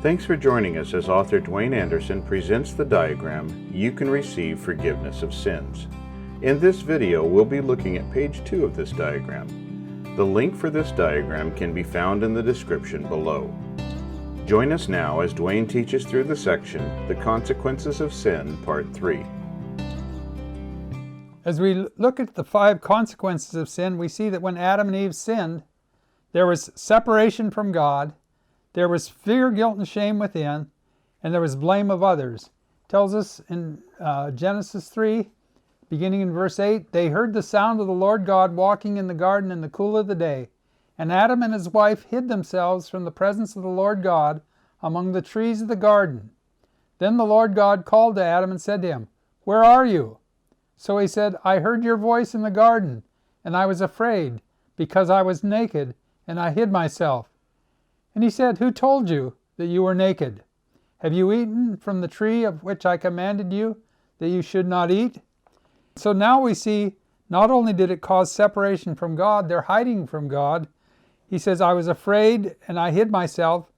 Thanks for joining us as author Dwayne Anderson presents the diagram, You Can Receive Forgiveness of Sins. In this video, we'll be looking at page 2 of this diagram. The link for this diagram can be found in the description below. Join us now as Dwayne teaches through the section, The Consequences of Sin, Part 3. As we look at the 5 consequences of sin, we see that when Adam and Eve sinned, there was separation from God, there was fear, guilt, and shame within, and there was blame of others. It tells us in Genesis 3, beginning in verse 8, they heard the sound of the Lord God walking in the garden in the cool of the day. And Adam and his wife hid themselves from the presence of the Lord God among the trees of the garden. Then the Lord God called to Adam and said to him, "Where are you?" So he said, "I heard your voice in the garden, and I was afraid, because I was naked, and I hid myself." And he said, "Who told you that you were naked? Have you eaten from the tree of which I commanded you that you should not eat?" So now we see, not only did it cause separation from God, they're hiding from God. He says, "I was afraid and I hid myself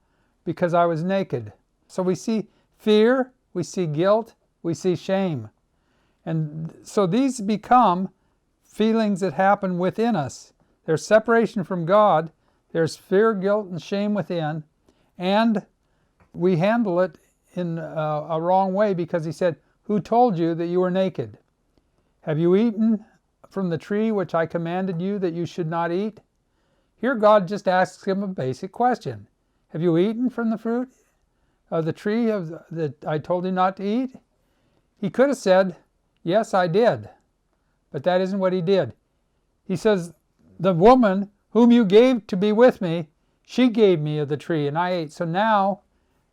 because I was naked." So we see fear, we see guilt, we see shame. And so these become feelings that happen within us. There's separation from God, there's fear, guilt, and shame within, and we handle it in a wrong way because he said, "Who told you that you were naked? Have you eaten from the tree which I commanded you that you should not eat?" Here God just asks him a basic question. Have you eaten from the fruit of the tree that I told you not to eat? He could have said, "Yes, I did." But that isn't what he did. He says, "The woman whom you gave to be with me, she gave me of the tree and I ate." So now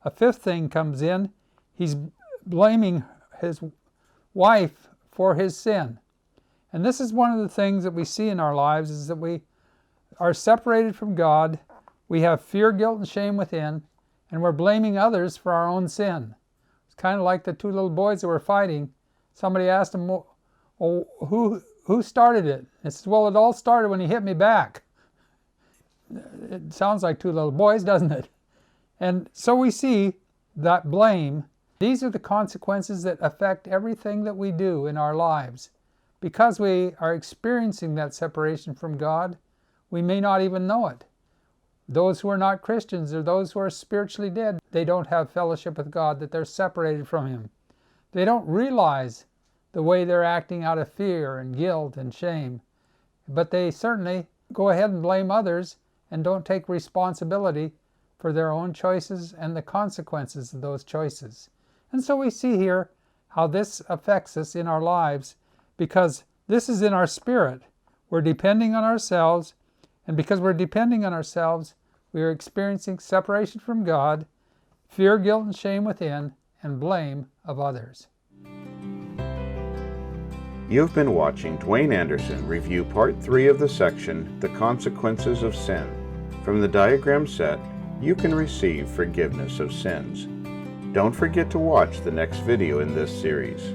a fifth thing comes in. He's blaming his wife for his sin. And this is one of the things that we see in our lives, is that we are separated from God, we have fear, guilt, and shame within, and we're blaming others for our own sin. It's kind of like the 2 little boys that were fighting. Somebody asked them, "Oh, who started it?" It says, "Well, it all started when he hit me back." It sounds like 2 little boys, doesn't it? And so we see that blame. These are the consequences that affect everything that we do in our lives. Because we are experiencing that separation from God, we may not even know it. Those who are not Christians, or those who are spiritually dead, they don't have fellowship with God, that they're separated from Him. They don't realize the way they're acting out of fear and guilt and shame. But they certainly go ahead and blame others and don't take responsibility for their own choices and the consequences of those choices. And so we see here how this affects us in our lives, because this is in our spirit. We're depending on ourselves, and because we're depending on ourselves, we are experiencing separation from God, fear, guilt, and shame within, and blame of others. You've been watching Dwayne Anderson review Part 3 of the section, The Consequences of Sin. From the diagram set, You Can Receive Forgiveness of Sins. Don't forget to watch the next video in this series.